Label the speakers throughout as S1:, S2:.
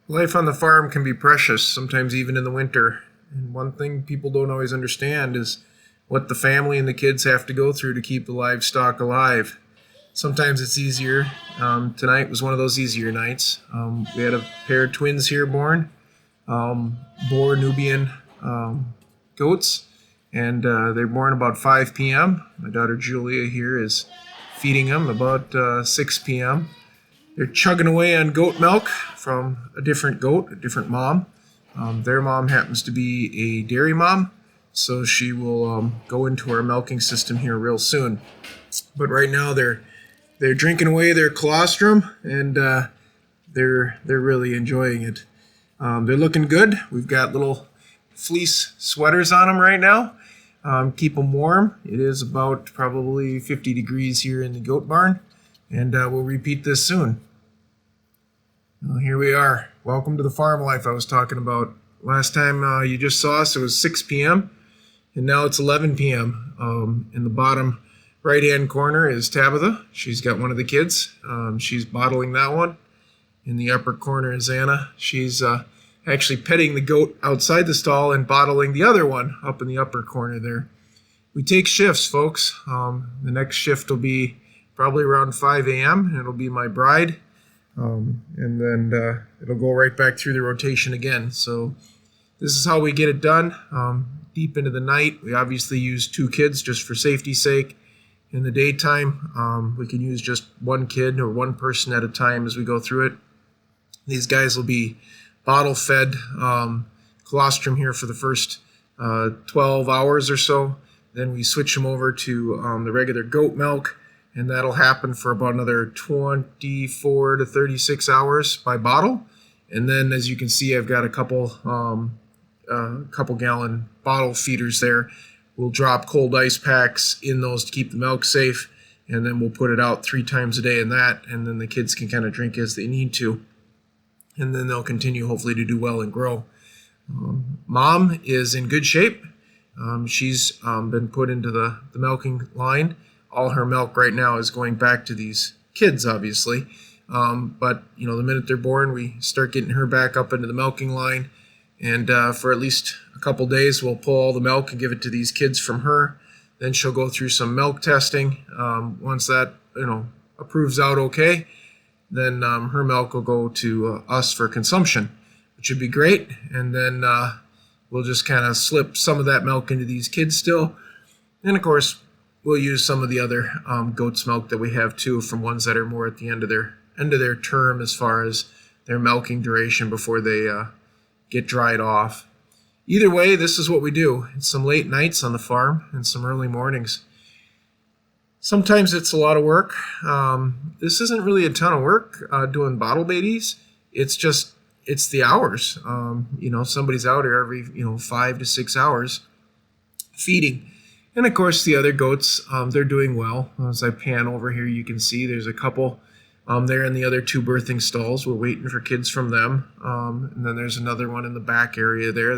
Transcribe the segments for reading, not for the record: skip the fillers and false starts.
S1: Life on the farm can be precious, sometimes even in the winter. And one thing people don't always understand is what the family and the kids have to go through to keep the livestock alive. Sometimes it's easier. Tonight was one of those easier nights. We had a pair of twins here born, Boer Nubian goats, and they're born about 5 p.m. My daughter Julia here is feeding them about 6 p.m. They're chugging away on goat milk from a different goat, a different mom. Their mom happens to be a dairy mom, so she will go into our milking system here real soon. But right now they're drinking away their colostrum, and they're really enjoying it. They're looking good. We've got little fleece sweaters on them right now. Keep them warm. It is about probably 50 degrees here in the goat barn, and we'll repeat this soon. Well, here we are. Welcome to the farm life I was talking about. Last time you just saw us, it was 6 p.m., and now it's 11 p.m. In the bottom right-hand corner is Tabitha. She's got one of the kids. She's bottling that one. In the upper corner is Anna. She's actually petting the goat outside the stall and bottling the other one up in the upper corner there. We take shifts, folks. The next shift will be probably around 5 a.m., and it'll be my bride. And then it'll go right back through the rotation again. So this is how we get it done. Deep into the night, we obviously use 2 kids just for safety's sake. In the daytime, we can use just 1 kid or 1 person at a time as we go through it. These guys will be bottle-fed colostrum here for the first 12 hours or so. Then we switch them over to the regular goat milk, and that'll happen for about another 24 to 36 hours by bottle. And then, as you can see, I've got a couple gallon bottle feeders there. We'll drop cold ice packs in those to keep the milk safe, and then we'll put it out 3 times a day in that, and then the kids can kind of drink as they need to. And then they'll continue, hopefully, to do well and grow. Mom is in good shape. She's been put into the milking line. All her milk right now is going back to these kids, obviously. But, you know, the minute they're born, we start getting her back up into the milking line. And for at least a couple days, we'll pull all the milk and give it to these kids from her. Then she'll go through some milk testing. Once that, approves out okay, then her milk will go to us for consumption, which would be great. And then we'll just kind of slip some of that milk into these kids still. And, of course, we'll use some of the other goat's milk that we have too, from ones that are more at the end of their term as far as their milking duration before they get dried off. Either way, this is what we do. It's some late nights on the farm and some early mornings. Sometimes it's a lot of work. This isn't really a ton of work doing bottle babies. It's the hours. Somebody's out here every 5 to 6 hours feeding. And, of course, the other goats, they're doing well. As I pan over here, you can see there's a couple there in the other 2 birthing stalls. We're waiting for kids from them. And then there's another one in the back area there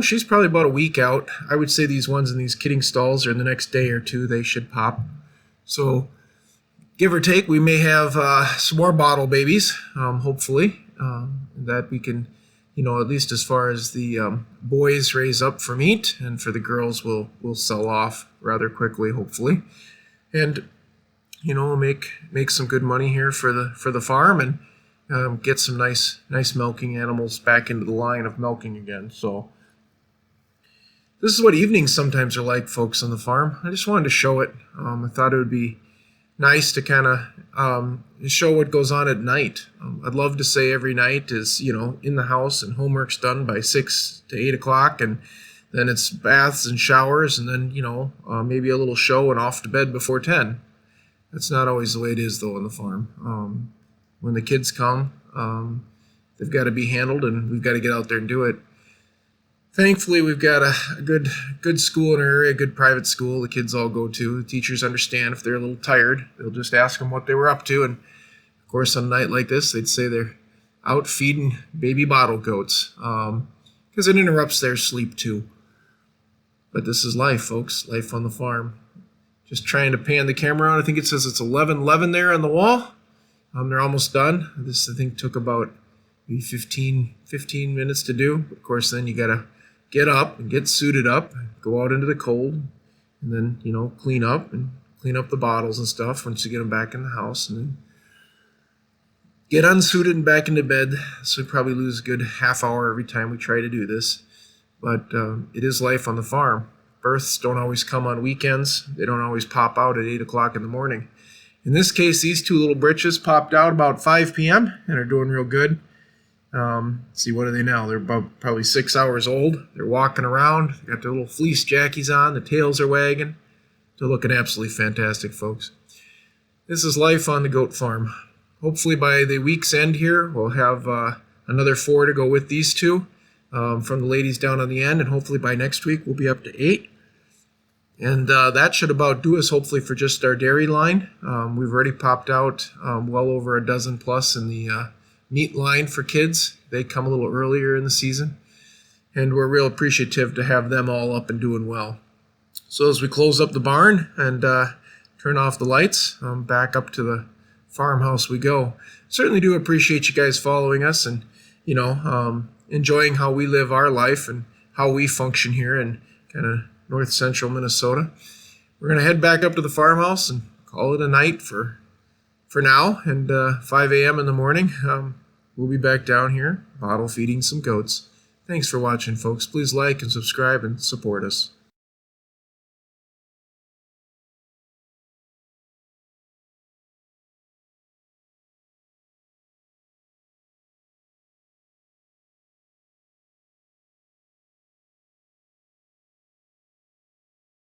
S1: she's probably about a week out. I would say these ones in these kidding stalls are in the next day or 2, they should pop. So, give or take, we may have some more bottle babies, hopefully, that we can... at least as far as the boys raise up for meat, and for the girls we'll sell off rather quickly, hopefully. And, we'll make some good money here for the farm, and get some nice milking animals back into the line of milking again. So this is what evenings sometimes are like, folks, on the farm. I just wanted to show it. I thought it would be nice to kind of show what goes on at night. I'd love to say every night is, in the house and homework's done by 6 to 8 o'clock, and then it's baths and showers, and then, maybe a little show and off to bed before 10. That's not always the way it is, though, on the farm. When the kids come, they've got to be handled, and we've got to get out there and do it. Thankfully, we've got a good school in our area, a good private school the kids all go to. The teachers understand if they're a little tired. They'll just ask them what they were up to. And, of course, on a night like this, they'd say they're out feeding baby bottle goats because it interrupts their sleep, too. But this is life, folks, life on the farm. Just trying to pan the camera on. I think it says it's 11:11 there on the wall. They're almost done. This, I think, took about maybe 15 minutes to do. Of course, then you got to get up and get suited up, go out into the cold, and then, clean up the bottles and stuff once you get them back in the house, and then get unsuited and back into bed. So we probably lose a good half hour every time we try to do this. But it is life on the farm. Births don't always come on weekends. They don't always pop out at 8 o'clock in the morning. In this case, these two little britches popped out about 5 p.m. and are doing real good. See, what are they now? They're about probably 6 hours old. They're walking around. They got their little fleece jackies on. The tails are wagging. They're looking absolutely fantastic, folks. This is life on the goat farm. Hopefully by the week's end here, we'll have another 4 to go with these two from the ladies down on the end. And hopefully by next week, we'll be up to 8. And that should about do us, hopefully, for just our dairy line. We've already popped out well over a dozen plus in the meat line for kids. They come a little earlier in the season. And we're real appreciative to have them all up and doing well. So as we close up the barn and turn off the lights, back up to the farmhouse we go. Certainly do appreciate you guys following us and, enjoying how we live our life and how we function here in kind of north central Minnesota. We're going to head back up to the farmhouse and call it a night for now. And 5 a.m. in the morning, we'll be back down here bottle feeding some goats. Thanks for watching, folks. Please like and subscribe and support us.